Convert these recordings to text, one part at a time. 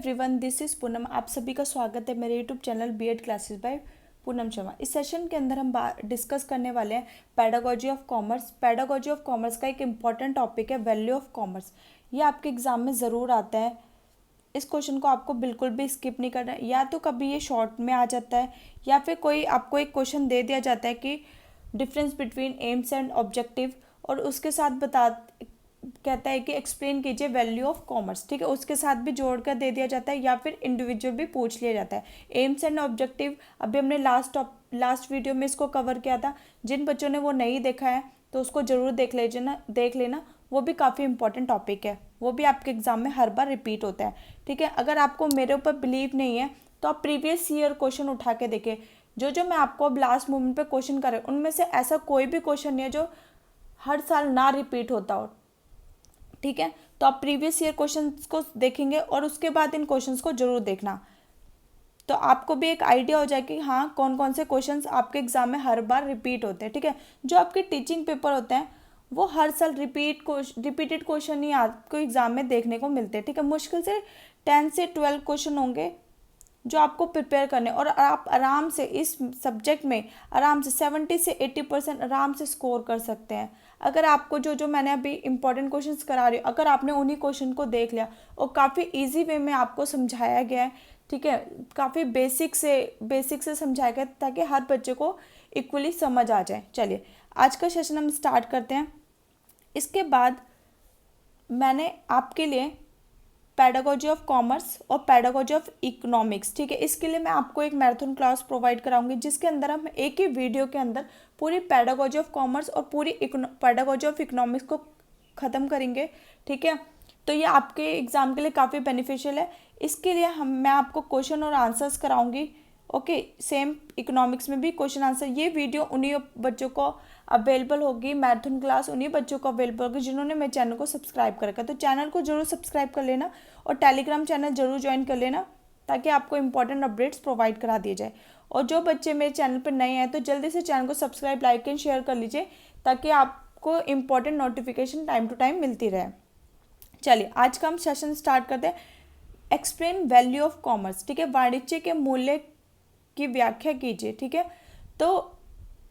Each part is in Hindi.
Everyone, this is Poonam. आप सभी का स्वागत है मेरे YouTube channel BEd classes by Poonam Sharma. इस सेशन के अंदर हम डिस्कस करने वाले हैं pedagogy of commerce. Pedagogy of commerce का एक इम्पॉर्टेंट टॉपिक है वैल्यू ऑफ कॉमर्स। ये आपके एग्जाम में ज़रूर आता है। इस क्वेश्चन को आपको बिल्कुल भी स्किप नहीं करना है। या तो कभी ये शॉर्ट में आ जाता है या फिर कोई आपको एक क्वेश्चन दे दिया जाता है कि difference between AIIMS and objective, और उसके साथ कहता है कि एक्सप्लेन कीजिए वैल्यू ऑफ कॉमर्स। ठीक है, उसके साथ भी जोड़ कर दे दिया जाता है या फिर इंडिविजुअल भी पूछ लिया जाता है। एम्स एंड ऑब्जेक्टिव अभी हमने लास्ट वीडियो में इसको कवर किया था। जिन बच्चों ने वो नहीं देखा है तो उसको ज़रूर देख लेना। वो भी काफ़ी इंपॉर्टेंट टॉपिक है, वो भी आपके एग्जाम में हर बार रिपीट होता है। ठीक है, अगर आपको मेरे ऊपर बिलीव नहीं है तो आप प्रीवियस ईयर क्वेश्चन उठा के देखें। जो मैं आपको अब लास्ट मोमेंट पे क्वेश्चन कर रहे उनमें से ऐसा कोई भी क्वेश्चन नहीं है जो हर साल ना रिपीट होता हो। ठीक है, तो आप प्रीवियस ईयर क्वेश्चंस को देखेंगे और उसके बाद इन क्वेश्चंस को जरूर देखना, तो आपको भी एक आइडिया हो जाए कि हाँ कौन कौन से क्वेश्चंस आपके एग्जाम में हर बार रिपीट होते हैं। ठीक है, जो आपके टीचिंग पेपर होते हैं वो हर साल रिपीटेड क्वेश्चन ही आपको एग्जाम में देखने को मिलते हैं। ठीक है, मुश्किल से 10 से 12 क्वेश्चन होंगे जो आपको प्रिपेयर करने, और आप आराम से इस सब्जेक्ट में आराम से 70 से 80% आराम से स्कोर कर सकते हैं। अगर आपको जो मैंने अभी इंपॉर्टेंट क्वेश्चंस करा रही हूँ, अगर आपने उन्हीं क्वेश्चन को देख लिया और काफ़ी इजी वे में आपको समझाया गया है। ठीक है, काफ़ी बेसिक से समझाया गया ताकि हर बच्चे को इक्वली समझ आ जाए। चलिए आज का सेशन हम स्टार्ट करते हैं। इसके बाद मैंने आपके लिए पेडागोजी ऑफ कॉमर्स और पेडागोजी ऑफ इकोनॉमिक्स, ठीक है, इसके लिए मैं आपको एक मैराथन क्लास प्रोवाइड कराऊंगी जिसके अंदर हम एक ही वीडियो के अंदर पूरी पेडागोजी ऑफ कॉमर्स और पूरी पेडागोजी ऑफ इकोनॉमिक्स को ख़त्म करेंगे। ठीक है, तो ये आपके एग्ज़ाम के लिए काफ़ी बेनिफिशियल है। इसके लिए मैं आपको क्वेश्चन और आंसर्स कराऊंगी। ओके, सेम इकोनॉमिक्स में भी क्वेश्चन आंसर। ये वीडियो उन्हीं बच्चों को अवेलेबल होगी, मैराथन क्लास उन्हीं बच्चों को अवेलेबल होगी जिन्होंने मेरे चैनल को सब्सक्राइब कर रखा है। तो चैनल को जरूर सब्सक्राइब कर लेना और टेलीग्राम चैनल जरूर ज्वाइन कर लेना ताकि आपको इंपॉर्टेंट अपडेट्स प्रोवाइड करा दिए जाए। और जो बच्चे मेरे चैनल पर नए हैं तो जल्दी से चैनल को सब्सक्राइब, लाइक एंड शेयर कर लीजिए ताकि आपको important notification time to time मिलती रहे। चलिए आज का हम सेशन स्टार्ट करते हैं। Explain value of commerce. ठीक है, वाणिज्य के मूल्य की व्याख्या कीजिए। ठीक है, तो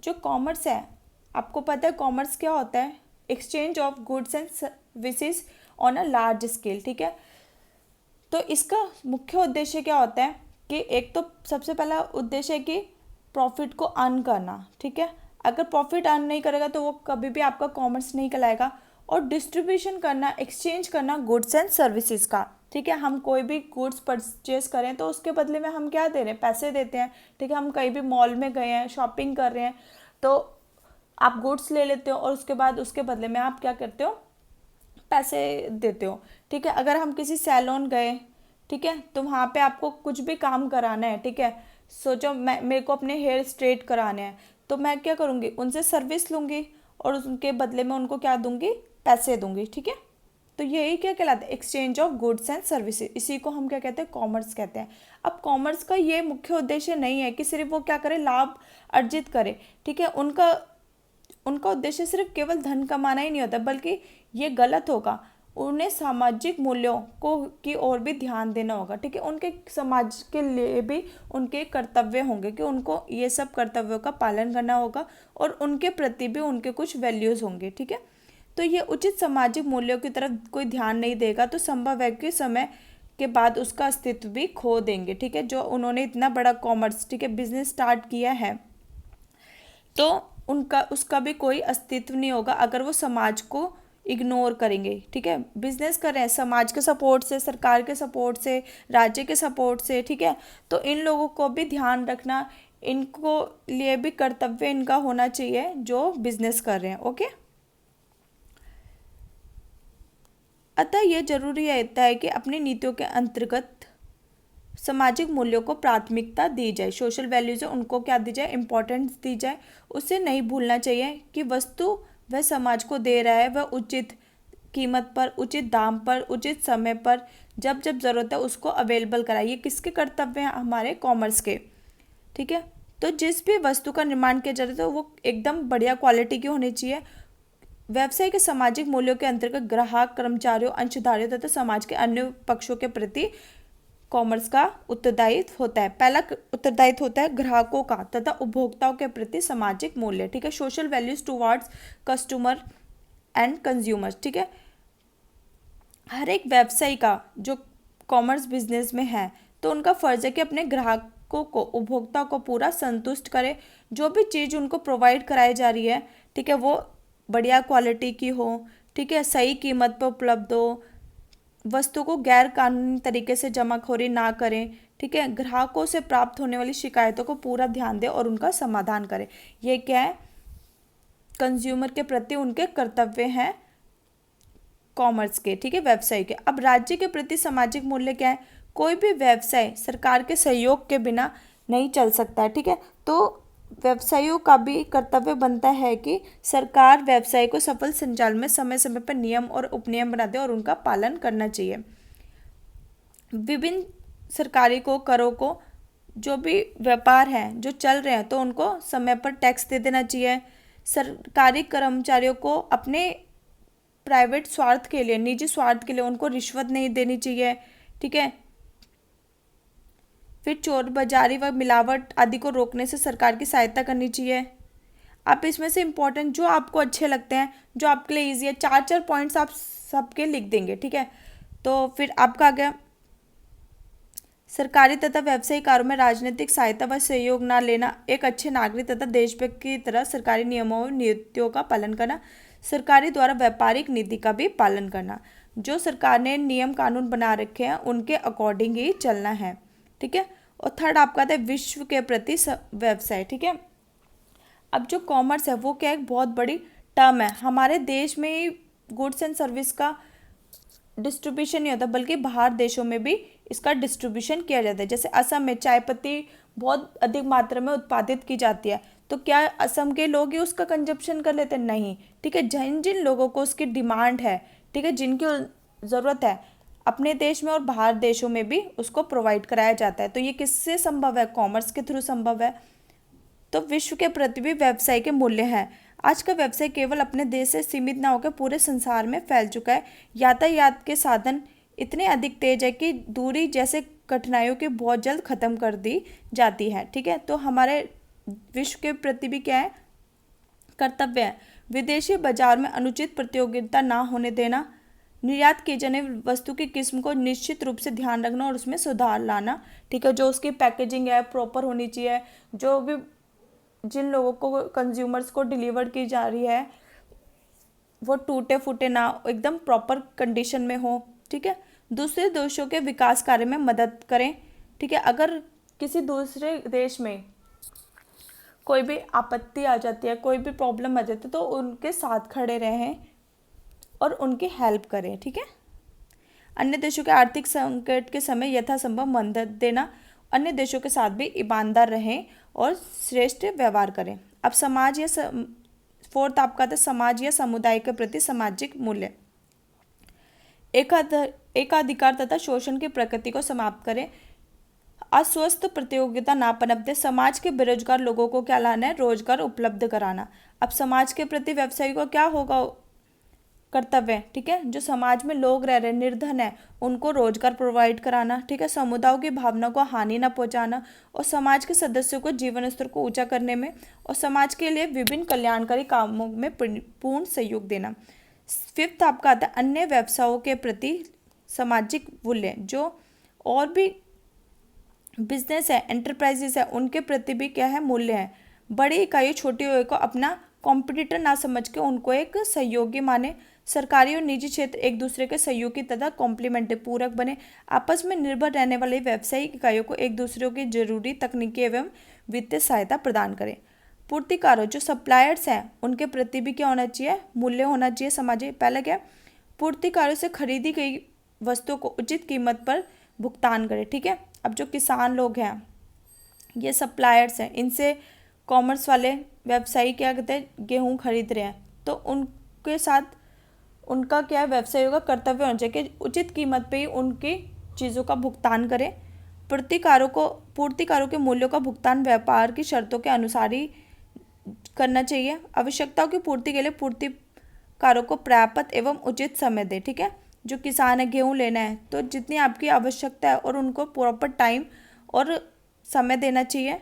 जो कॉमर्स है, आपको पता है कॉमर्स क्या होता है? Exchange of goods and services on a large scale. ठीक है, तो इसका मुख्य उद्देश्य क्या होता है कि एक तो सबसे पहला उद्देश्य है कि प्रॉफिट को अर्न करना। ठीक है, अगर प्रॉफिट अर्न नहीं करेगा तो वो कभी भी आपका कॉमर्स नहीं कहलाएगा। और डिस्ट्रीब्यूशन करना, एक्सचेंज करना गुड्स एंड सर्विसेज का। ठीक है, हम कोई भी गुड्स परचेज करें तो उसके बदले में हम क्या दे रहे हैं? पैसे देते हैं। ठीक है, हम कहीं भी मॉल में गए हैं, शॉपिंग कर रहे हैं, तो आप गुड्स ले लेते हो और उसके बाद उसके बदले में आप क्या करते हो? पैसे देते हो। ठीक है, अगर हम किसी सैलून गए, ठीक है, तो वहाँ पे आपको कुछ भी काम कराना है। ठीक है, सोचो मेरे को अपने हेयर स्ट्रेट कराने हैं, तो मैं क्या करूँगी? उनसे सर्विस लूँगी और उनके बदले में उनको क्या दूँगी? पैसे दूँगी। ठीक है, तो यही क्या कहलाता है? Exchange of goods and services. इसी को हम क्या कहते हैं? कॉमर्स कहते हैं। अब कॉमर्स का ये मुख्य उद्देश्य नहीं है कि सिर्फ वो क्या करे? लाभ अर्जित करे। ठीक है, उनका उद्देश्य सिर्फ केवल धन कमाना ही नहीं होता, बल्कि ये गलत होगा। उन्हें सामाजिक मूल्यों को की ओर भी ध्यान देना होगा। ठीक है, उनके समाज के लिए भी उनके कर्तव्य होंगे कि उनको ये सब कर्तव्यों का पालन करना होगा और उनके प्रति भी उनके कुछ वैल्यूज़ होंगे। ठीक है, तो ये उचित सामाजिक मूल्यों की तरफ कोई ध्यान नहीं देगा तो संभव है कि समय के बाद उसका अस्तित्व भी खो देंगे। ठीक है, जो उन्होंने इतना बड़ा कॉमर्स, ठीक है, बिजनेस स्टार्ट किया है तो उसका भी कोई अस्तित्व नहीं होगा अगर वो समाज को इग्नोर करेंगे। ठीक है, बिजनेस कर रहे हैं समाज के सपोर्ट से, सरकार के सपोर्ट से, राज्य के सपोर्ट से। ठीक है, तो इन लोगों को भी ध्यान रखना, इनको लिए भी कर्तव्य इनका होना चाहिए जो बिजनेस कर रहे हैं। ओके, अतः यह जरूरी रहता है कि अपनी नीतियों के अंतर्गत सामाजिक मूल्यों को प्राथमिकता दी जाए। सोशल वैल्यूज है उनको क्या दी जाए? इंपॉर्टेंस दी जाए। उसे नहीं भूलना चाहिए कि वस्तु वह समाज को दे रहा है वह उचित कीमत पर, उचित दाम पर, उचित समय पर, जब जब ज़रूरत है उसको अवेलेबल कराइए। किसके कर्तव्य हैं? हमारे कॉमर्स के। ठीक है, तो जिस भी वस्तु का निर्माण किया जाता है वो एकदम बढ़िया क्वालिटी की होनी चाहिए। व्यवसाय के सामाजिक मूल्यों के अंतर्गत ग्राहक, कर्मचारियों, अंशधारियों तथा समाज के अन्य पक्षों के प्रति कॉमर्स का उत्तरदायित्व होता है। पहला उत्तरदायित्व होता है ग्राहकों का तथा उपभोक्ताओं के प्रति सामाजिक मूल्य, ठीक है, social values towards customer and consumers, ठीक है। हर एक व्यवसायी का जो कॉमर्स बिजनेस में है तो उनका फर्ज है कि अपने ग्राहकों को, उपभोक्ताओं को पूरा संतुष्ट करे। जो भी चीज़ उनको प्रोवाइड कराई जा रही है, ठीक है, वो बढ़िया क्वालिटी की हो, ठीक है, सही कीमत पर उपलब्ध हो, वस्तु को गैर कानूनी तरीके से जमाखोरी ना करें, ठीक है, ग्राहकों से प्राप्त होने वाली शिकायतों को पूरा ध्यान दें और उनका समाधान करें। ये क्या है, कंज्यूमर के प्रति उनके कर्तव्य हैं कॉमर्स के, ठीक है, व्यवसाय के। अब राज्य के प्रति सामाजिक मूल्य क्या है, कोई भी व्यवसाय सरकार के सहयोग के बिना नहीं चल सकता है, ठीक है। तो व्यवसायियों का भी कर्तव्य बनता है कि सरकार व्यवसाय को सफल संचालन में समय समय पर नियम और उपनियम बना दे और उनका पालन करना चाहिए। विभिन्न सरकारी को, करों को, जो भी व्यापार हैं जो चल रहे हैं तो उनको समय पर टैक्स दे देना चाहिए। सरकारी कर्मचारियों को अपने प्राइवेट स्वार्थ के लिए, निजी स्वार्थ के लिए उनको रिश्वत नहीं देनी चाहिए, ठीक है। फिर चोर बाजारी व मिलावट आदि को रोकने से सरकार की सहायता करनी चाहिए। आप इसमें से इम्पोर्टेंट जो आपको अच्छे लगते हैं, जो आपके लिए ईजी है, 4 पॉइंट्स आप सबके लिख देंगे, ठीक है। तो फिर आपका आ गया, सरकारी तथा व्यावसायिक कार्यों में राजनीतिक सहायता व सहयोग न लेना, एक अच्छे नागरिक तथा देशभक्त की तरह सरकारी नियमों और नीतियों का पालन करना, सरकारी द्वारा व्यापारिक नीति का भी पालन करना। जो सरकार ने नियम कानून बना रखे हैं उनके अकॉर्डिंग ही चलना है, ठीक है। और थर्ड आपका आता है विश्व के प्रति व्यवसाय, ठीक है। अब जो कॉमर्स है वो क्या, एक बहुत बड़ी टर्म है। हमारे देश में ही गुड्स एंड सर्विस का डिस्ट्रीब्यूशन नहीं होता, बल्कि बाहर देशों में भी इसका डिस्ट्रीब्यूशन किया जाता है। जैसे असम में चाय पत्ती बहुत अधिक मात्रा में उत्पादित की जाती है, तो क्या असम के लोग ही उसका कंजप्शन कर लेते हैं? नहीं, ठीक है। जिन जिन लोगों को उसकी डिमांड है, ठीक है, जिनकी ज़रूरत है, अपने देश में और बाहर देशों में भी उसको प्रोवाइड कराया जाता है। तो ये किससे संभव है? कॉमर्स के थ्रू संभव है। तो विश्व के प्रति भी व्यवसाय के मूल्य हैं। आज का व्यवसाय केवल अपने देश से सीमित ना होकर पूरे संसार में फैल चुका है। यातायात के साधन इतने अधिक तेज है कि दूरी जैसे कठिनाइयों की बहुत जल्द खत्म कर दी जाती है, ठीक है। तो हमारे विश्व के प्रति भी क्या है, कर्तव्य है। विदेशी बाजार में अनुचित प्रतियोगिता ना होने देना, निर्यात की जाने वस्तु की किस्म को निश्चित रूप से ध्यान रखना और उसमें सुधार लाना, ठीक है। जो उसकी पैकेजिंग है प्रॉपर होनी चाहिए, जो भी जिन लोगों को, कंज्यूमर्स को डिलीवर की जा रही है वो टूटे फूटे ना, एकदम प्रॉपर कंडीशन में हो, ठीक है। दूसरे देशों के विकास कार्य में मदद करें, ठीक है। अगर किसी दूसरे देश में कोई भी आपत्ति आ जाती है, कोई भी प्रॉब्लम आ जाती है, तो उनके साथ खड़े रहें और उनकी हेल्प करें, ठीक है। अन्य देशों के आर्थिक संकट के समय यथासंभव मदद देना, अन्य देशों के साथ भी ईमानदार रहें और श्रेष्ठ व्यवहार करें। अब समाज या फोर्थ आपका था समाज या समुदाय के प्रति सामाजिक मूल्य। एकाधिकार तथा शोषण की प्रकृति को समाप्त करें, अस्वस्थ प्रतियोगिता ना पनपते, समाज के बेरोजगार लोगों को क्या लाना है? रोजगार उपलब्ध कराना। अब समाज के प्रति व्यवसायी को क्या होगा? कर्तव्य, ठीक है। जो समाज में लोग रह रहे, निर्धन है, उनको रोजगार प्रोवाइड कराना, ठीक है। समुदायों की भावना को हानि न पहुंचाना और समाज के सदस्यों को जीवन स्तर को ऊंचा करने में और समाज के लिए विभिन्न कल्याणकारी कामों में पूर्ण सहयोग देना। फिफ्थ आपका आता है अन्य व्यवसायों के प्रति सामाजिक मूल्य। जो और भी बिजनेस है, एंटरप्राइजेस है, उनके प्रति भी क्या है? मूल्य है। बड़ी इकाइयों छोटी इकाइयों को अपना कॉम्पिटिटर ना समझ के उनको एक सहयोगी माने। सरकारी और निजी क्षेत्र एक दूसरे के सहयोगी तथा कॉम्प्लीमेंट्री पूरक बने। आपस में निर्भर रहने वाले व्यावसायिक इकाइयों को एक दूसरे की जरूरी तकनीकी एवं वित्तीय सहायता प्रदान करें। पूर्तिकारों जो सप्लायर्स हैं उनके प्रति भी क्या होना चाहिए? मूल्य होना चाहिए सामाजिक। पहला क्या? पूर्तिकारों से खरीदी गई वस्तुओं को उचित कीमत पर भुगतान करें, ठीक है। अब जो किसान लोग हैं, ये सप्लायर्स हैं, इनसे कॉमर्स वाले व्यवसायी क्या कहते हैं? गेहूँ खरीद रहे हैं, तो उनके साथ उनका क्या है? व्यवसायियों का कर्तव्य होना चाहिए कि उचित कीमत पे ही उनकी चीज़ों का भुगतान करें। पूर्तिकारों के मूल्यों का भुगतान व्यापार की शर्तों के अनुसार ही करना चाहिए। आवश्यकताओं की पूर्ति के लिए पूर्तिकारों को पर्याप्त एवं उचित समय दें, ठीक है। जो किसान है गेहूँ लेना है तो जितनी आपकी आवश्यकता है और उनको प्रॉपर टाइम और समय देना चाहिए।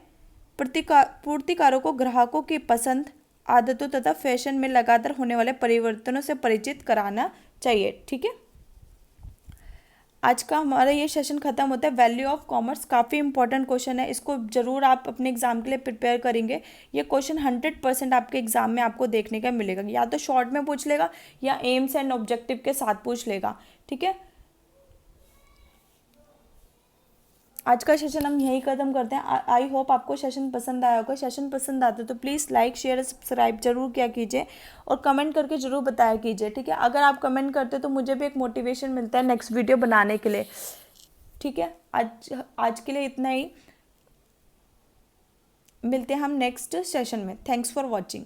पूर्तिकारों को ग्राहकों की पसंद, आदतों तथा फैशन में लगातार होने वाले परिवर्तनों से परिचित कराना चाहिए। ठीक है, आज का हमारा ये सेशन खत्म होता है। वैल्यू ऑफ कॉमर्स काफ़ी इंपॉर्टेंट क्वेश्चन है, इसको जरूर आप अपने एग्जाम के लिए प्रिपेयर करेंगे। ये क्वेश्चन 100% आपके एग्जाम में आपको देखने का मिलेगा, या तो शॉर्ट में पूछ लेगा या एम्स एंड ऑब्जेक्टिव के साथ पूछ लेगा। ठीक है, आज का सेशन हम यही खत्म करते हैं। आई होप आपको सेशन पसंद आया होगा। सेशन पसंद आता है तो प्लीज़ लाइक शेयर सब्सक्राइब जरूर किया कीजिए और कमेंट करके जरूर बताया कीजिए। ठीक है, अगर आप कमेंट करते तो मुझे भी एक मोटिवेशन मिलता है नेक्स्ट वीडियो बनाने के लिए। ठीक है, आज के लिए इतना ही, मिलते हैं हम नेक्स्ट सेशन में। Thanks for watching.